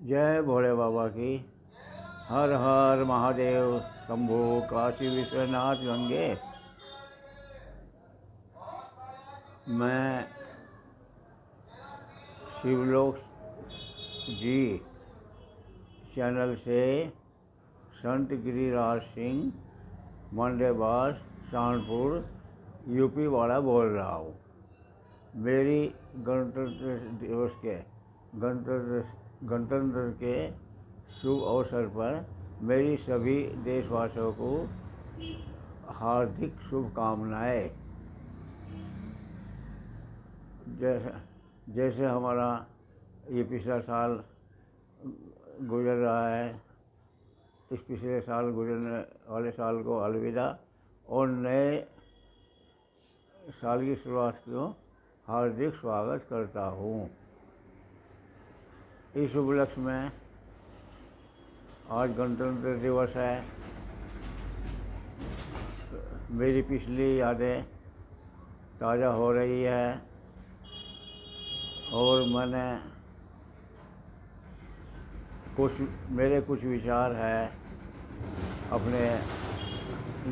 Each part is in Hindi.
जय भोले बाबा की। हर हर महादेव शंभो काशी विश्वनाथ गंगे। मैं शिवलोक जी चैनल से संत गिरिराज सिंह मंडेबास शानपुर यूपी वाला बोल रहा हूँ। मेरी गणतंत्र के शुभ अवसर पर मेरी सभी देशवासियों को हार्दिक शुभकामनाएं। जैसे हमारा ये पिछला साल गुजर रहा है, इस पिछले साल गुजरने वाले साल को अलविदा और नए साल की शुरुआत को हार्दिक स्वागत करता हूँ। इस उपलक्ष्य में आज गणतंत्र दिवस है। मेरी पिछली यादें ताज़ा हो रही है और मेरे कुछ विचार है अपने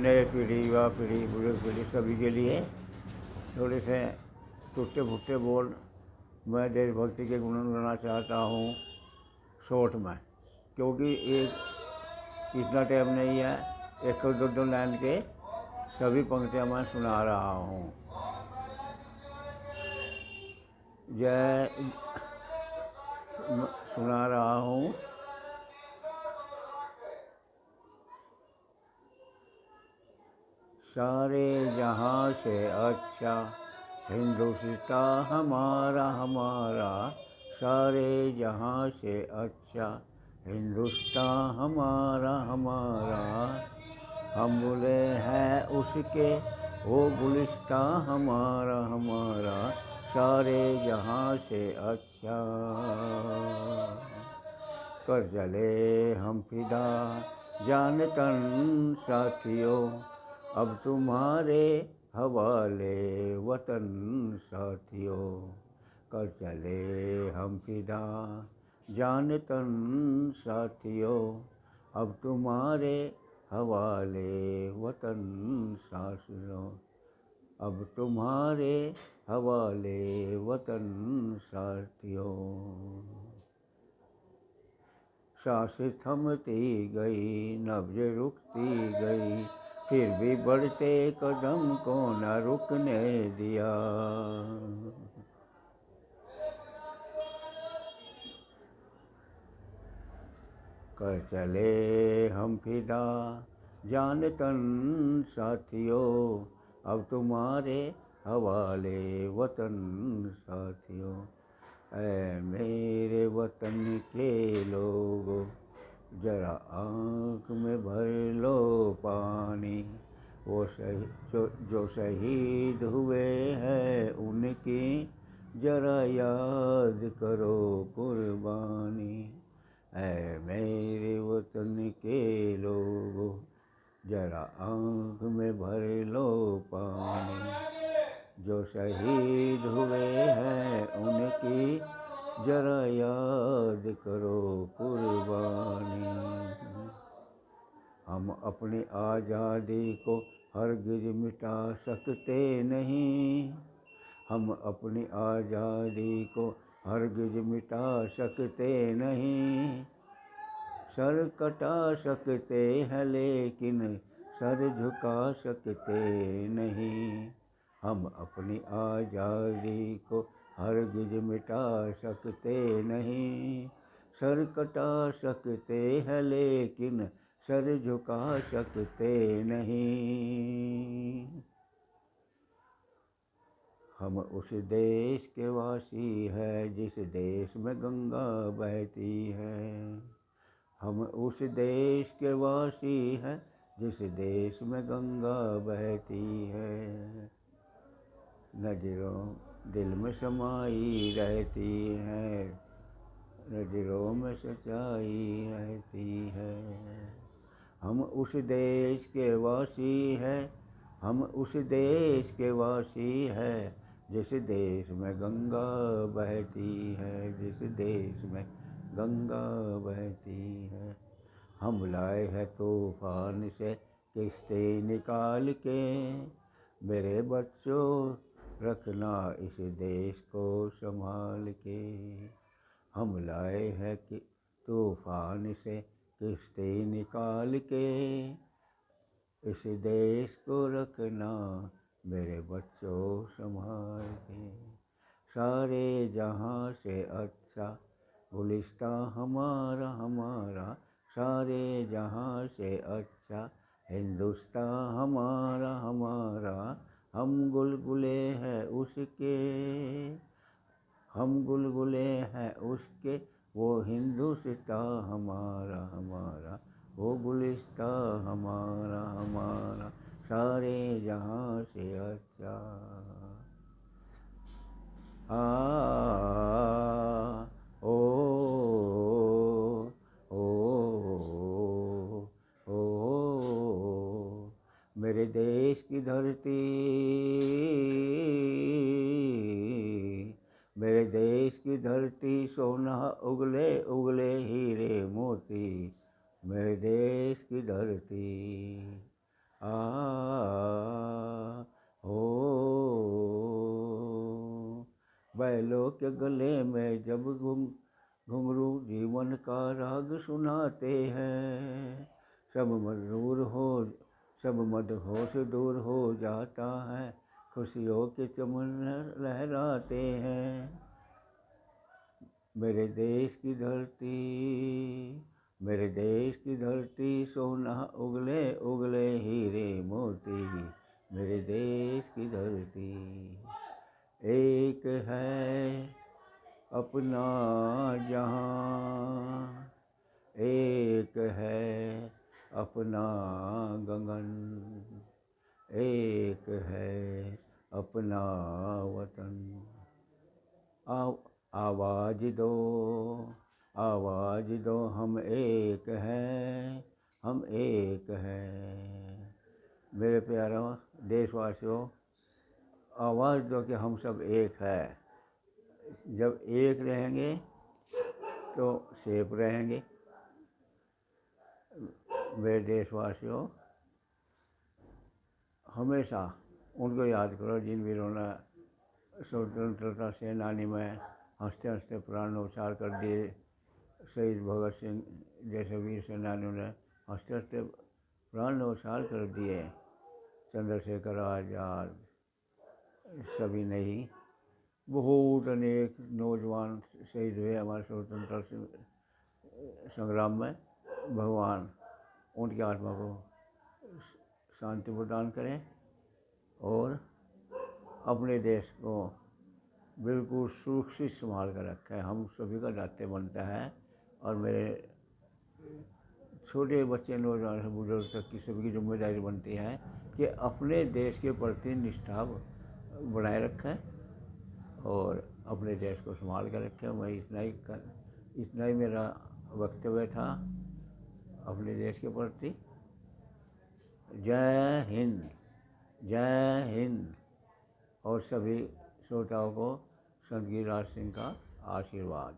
नए पीढ़ी, युवा पीढ़ी, बुजुर्ग पीढ़ी सभी के लिए। थोड़े से टूटे फूटे बोल मैं देशभक्ति के गुणगान चाहता हूँ शॉर्ट में, क्योंकि एक इतना टाइम नहीं है। एक दो लाइन के सभी पंक्तियाँ मैं सुना रहा हूँ। सुना रहा हूँ। सारे जहाँ से अच्छा हिंदुस्तान हमारा हमारा, सारे जहाँ से अच्छा हिंदुस्तान हमारा हमारा। हम बोले हैं उसके वो गुलिस्तान हमारा हमारा, सारे जहाँ से अच्छा। कर चले हम फिदा जान तन साथियों, अब तुम्हारे हवाले वतन साथियों। कर चले हम फिदा जान तन साथियों, अब तुम्हारे हवाले वतन साथियों। अब तुम्हारे हवाले वतन साथियों। सांसें थमती गई, नब्ज रुकती गई, फिर भी बढ़ते कदम को न रुकने दिया। कर चले हम फिदा जान तन साथियों, अब तुम्हारे हवाले वतन साथियों। ऐ मेरे वतन के लोगों, जरा आँख में भर लो पानी। वो जो शहीद हुए हैं उनकी जरा याद करो कुर्बानी। ऐ मेरे वतन के लोगों, जरा आँख में भर लो पानी। जो शहीद हुए हैं उनकी जरा याद करो कुर्बानी। हम अपनी आज़ादी को हरगिज़ मिटा सकते नहीं, हम अपनी आज़ादी को हरगिज़ मिटा सकते नहीं। सर कटा सकते हैं लेकिन सर झुका सकते नहीं। हम अपनी आज़ादी को हरगिज़ मिटा सकते नहीं। सर कटा सकते हैं लेकिन सर झुका सकते नहीं। हम उस देश के वासी हैं जिस देश में गंगा बहती है। हम उस देश के वासी हैं जिस देश में गंगा बहती है। नजरों दिल में समाई रहती है, नजरों में सच्चाई रहती है। हम उस देश के वासी हैं, हम उस देश के वासी हैं जिस देश में गंगा बहती है, जिस देश में गंगा बहती है। हम लाए हैं तूफान से किश्ती निकाल के, मेरे बच्चों रखना इस देश को संभाल के। हम लाए हैं कि तूफान से किश्ती निकाल के, इस देश को रखना मेरे बच्चों संभाल के। सारे जहाँ से अच्छा गुलिस्तां हमारा हमारा, सारे जहाँ से अच्छा हिंदुस्तान हमारा हमारा। हम गुलगुले हैं उसके, हम गुलगुले हैं उसके, वो हिंदुस्तान हमारा हमारा, वो गुलिस्तान हमारा हमारा। सारे जहाँ से अच्छा। आ ओ ओ ओ मेरे देश की धरती, मेरे देश की धरती सोना उगले उगले हीरे मोती, मेरे देश की धरती। आ हो बैलों के गले में जब घुंघरू जीवन का राग सुनाते हैं, सब मदहोश दूर हो जाता है, खुशियों के चमन लहराते हैं। मेरे देश की धरती, मेरे देश की धरती सोना उगले उगले हीरे मोती, मेरे देश की धरती। एक है अपना जहां, एक है अपना गगन, एक है अपना वतन। आवाज़ दो, आवाज़ दो, हम एक हैं, हम एक हैं। मेरे प्यारों देशवासियों, आवाज़ दो कि हम सब एक है। जब एक रहेंगे तो सेफ रहेंगे। मेरे देशवासियों, हमेशा उनको याद करो जिन वीरों ने स्वतंत्रता सेनानी में हंसते हंसते प्राण न्यौछावर कर दिए। शहीद भगत सिंह जैसे वीर सेनानियों ने हंसते हंसते प्राण न्यौछावर कर दिए। चंद्रशेखर आज़ाद सभी नहीं, बहुत अनेक नौजवान शहीद हुए हमारे स्वतंत्रता संग्राम में। भगवान उनकी आत्मा को शांति प्रदान करें और अपने देश को बिल्कुल सुरक्षित संभाल कर रखें। हम सभी का दायित्व बनता है और मेरे छोटे बच्चे नौजवान से बुजुर्ग तक की सभी की जिम्मेदारी बनती है कि अपने देश के प्रति निष्ठा बनाए रखें और अपने देश को संभाल कर रखें। मैं इतना ही मेरा वक्तव्य था अपने देश के प्रति। जय हिंद, जय हिंद। और सभी श्रोताओं को संत गिरिराज सिंह का आशीर्वाद।